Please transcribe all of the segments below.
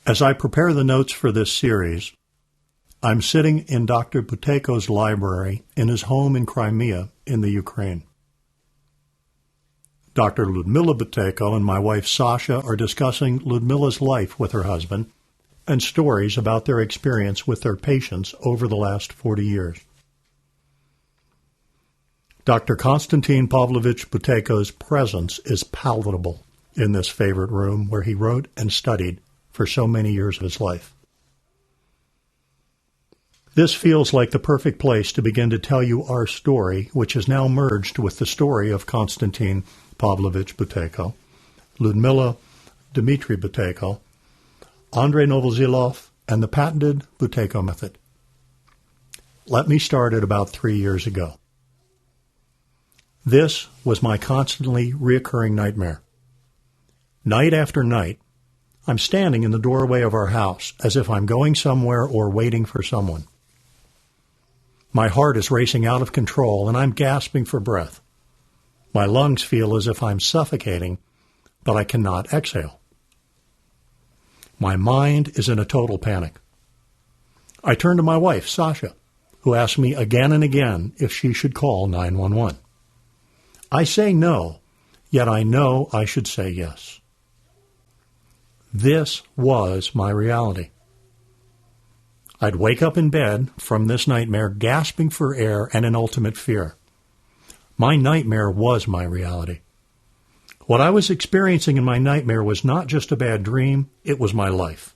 As I prepare the notes for this series, I'm sitting in Dr. Buteyko's library in his home in Crimea in the Ukraine. Dr. Lyudmila Buteyko and my wife Sasha are discussing Lyudmila's life with her husband and stories about their experience with their patients over the last 40 years. Dr. Konstantin Pavlovich Buteyko's presence is palatable in this favorite room where he wrote and studied for so many years of his life. This feels like the perfect place to begin to tell you our story, which is now merged with the story of Konstantin Pavlovich Buteyko, Lyudmila Dmitry Buteyko, Andrei Novoselov, and the patented Buteyko Method. Let me start at about 3 years ago. This was my constantly reoccurring nightmare. Night after night, I'm standing in the doorway of our house as if I'm going somewhere or waiting for someone. My heart is racing out of control and I'm gasping for breath. My lungs feel as if I'm suffocating, but I cannot exhale. My mind is in a total panic. I turn to my wife, Sasha, who asks me again and again if she should call 911. I say no, yet I know I should say yes. This was my reality. I'd wake up in bed from this nightmare gasping for air and in ultimate fear. My nightmare was my reality. What I was experiencing in my nightmare was not just a bad dream, it was my life.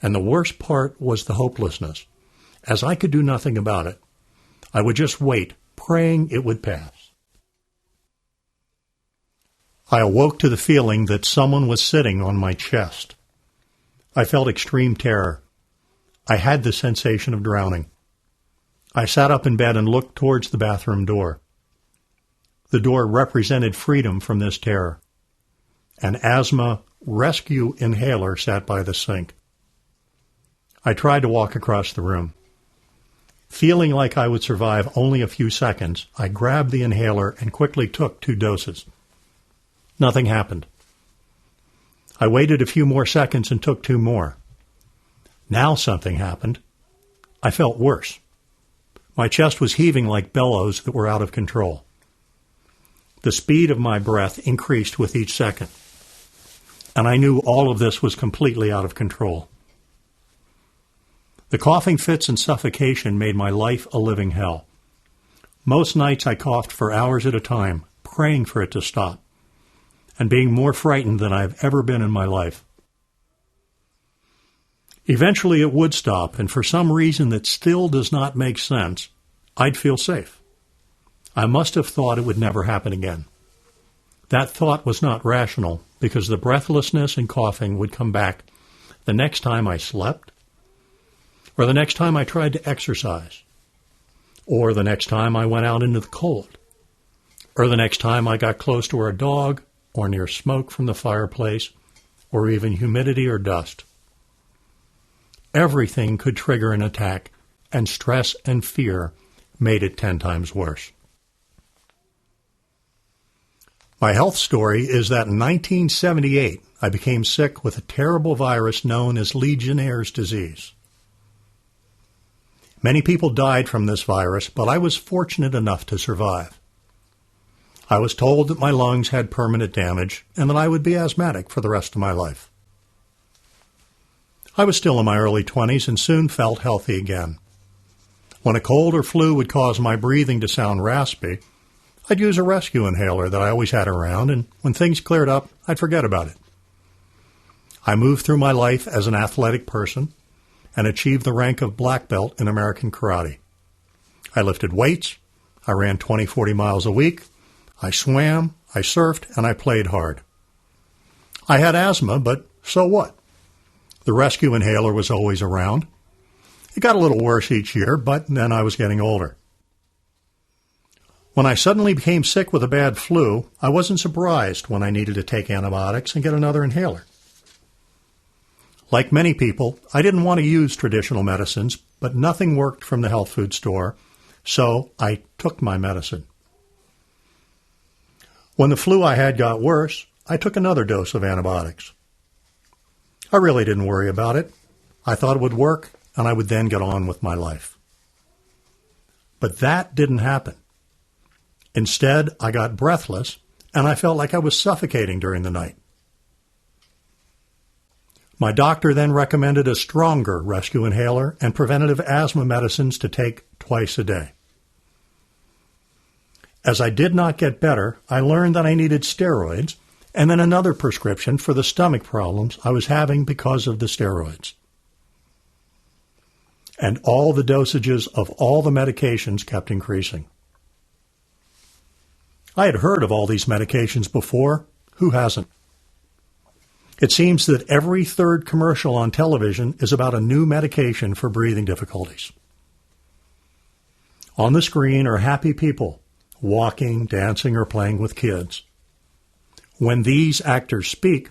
And the worst part was the hopelessness, as I could do nothing about it. I would just wait, praying it would pass. I awoke to the feeling that someone was sitting on my chest. I felt extreme terror. I had the sensation of drowning. I sat up in bed and looked towards the bathroom door. The door represented freedom from this terror. An asthma rescue inhaler sat by the sink. I tried to walk across the room. Feeling like I would survive only a few seconds, I grabbed the inhaler and quickly took 2 doses. Nothing happened. I waited a few more seconds and took 2 more. Now something happened. I felt worse. My chest was heaving like bellows that were out of control. The speed of my breath increased with each second, and I knew all of this was completely out of control. The coughing fits and suffocation made my life a living hell. Most nights I coughed for hours at a time, praying for it to stop, and being more frightened than I've ever been in my life. Eventually it would stop, and for some reason that still does not make sense, I'd feel safe. I must have thought it would never happen again. That thought was not rational, because the breathlessness and coughing would come back the next time I slept, or the next time I tried to exercise, or the next time I went out into the cold, or the next time I got close to a dog, or near smoke from the fireplace, or even humidity or dust. Everything could trigger an attack, and stress and fear made it 10 times worse. My health story is that in 1978, I became sick with a terrible virus known as Legionnaire's disease. Many people died from this virus, but I was fortunate enough to survive. I was told that my lungs had permanent damage and that I would be asthmatic for the rest of my life. I was still in my early 20s and soon felt healthy again. When a cold or flu would cause my breathing to sound raspy, I'd use a rescue inhaler that I always had around, and when things cleared up, I'd forget about it. I moved through my life as an athletic person and achieved the rank of black belt in American karate. I lifted weights, I ran 20-40 miles a week, I swam, I surfed, and I played hard. I had asthma, but so what? The rescue inhaler was always around. It got a little worse each year, but then I was getting older. When I suddenly became sick with a bad flu, I wasn't surprised when I needed to take antibiotics and get another inhaler. Like many people, I didn't want to use traditional medicines, but nothing worked from the health food store, so I took my medicine. When the flu I had got worse, I took another dose of antibiotics. I really didn't worry about it. I thought it would work, and I would then get on with my life. But that didn't happen. Instead, I got breathless, and I felt like I was suffocating during the night. My doctor then recommended a stronger rescue inhaler and preventative asthma medicines to take twice a day. As I did not get better, I learned that I needed steroids and then another prescription for the stomach problems I was having because of the steroids. And all the dosages of all the medications kept increasing. I had heard of all these medications before. Who hasn't? It seems that every third commercial on television is about a new medication for breathing difficulties. On the screen are happy people, walking, dancing, or playing with kids. When these actors speak,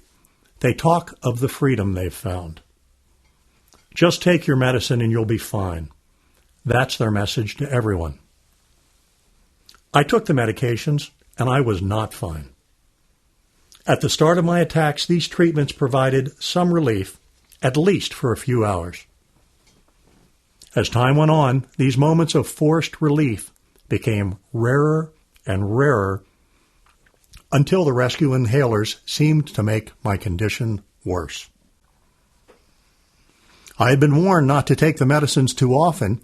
they talk of the freedom they've found. Just take your medicine and you'll be fine. That's their message to everyone. I took the medications, and I was not fine. At the start of my attacks, these treatments provided some relief, at least for a few hours. As time went on, these moments of forced relief became rarer and rarer until the rescue inhalers seemed to make my condition worse. I had been warned not to take the medicines too often,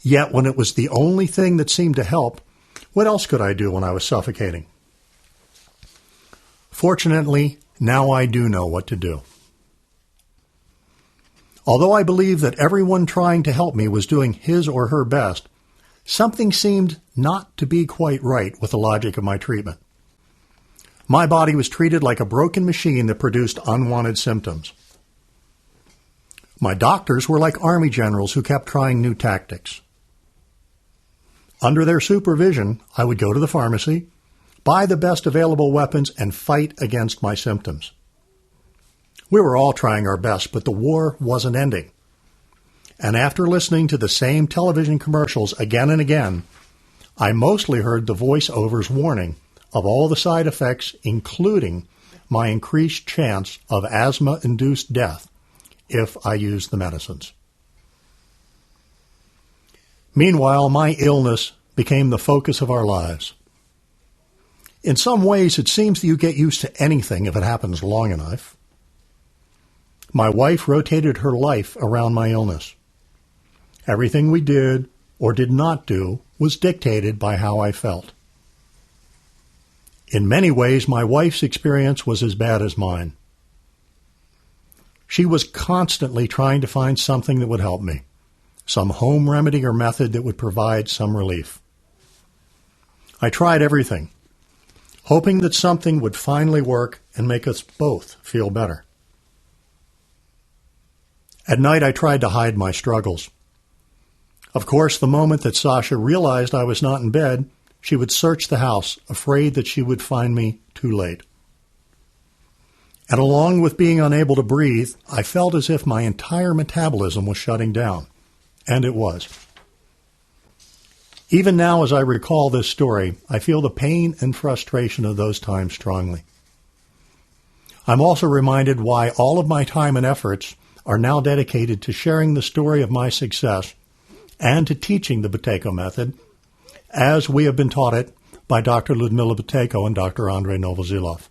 yet when it was the only thing that seemed to help, what else could I do when I was suffocating? Fortunately, now I do know what to do. Although I believe that everyone trying to help me was doing his or her best, something seemed not to be quite right with the logic of my treatment. My body was treated like a broken machine that produced unwanted symptoms. My doctors were like army generals who kept trying new tactics. Under their supervision, I would go to the pharmacy, buy the best available weapons, and fight against my symptoms. We were all trying our best, but the war wasn't ending. And after listening to the same television commercials again and again, I mostly heard the voiceovers warning of all the side effects, including my increased chance of asthma-induced death if I used the medicines. Meanwhile, my illness became the focus of our lives. In some ways, it seems that you get used to anything if it happens long enough. My wife rotated her life around my illness. Everything we did or did not do was dictated by how I felt. In many ways, my wife's experience was as bad as mine. She was constantly trying to find something that would help me, some home remedy or method that would provide some relief. I tried everything, hoping that something would finally work and make us both feel better. At night, I tried to hide my struggles. Of course, the moment that Sasha realized I was not in bed, she would search the house, afraid that she would find me too late. And along with being unable to breathe, I felt as if my entire metabolism was shutting down. And it was. Even now, as I recall this story, I feel the pain and frustration of those times strongly. I'm also reminded why all of my time and efforts are now dedicated to sharing the story of my success and to teaching the Buteyko Method, as we have been taught it by Dr. Lyudmila Buteyko and Dr. Andrei Novozilov.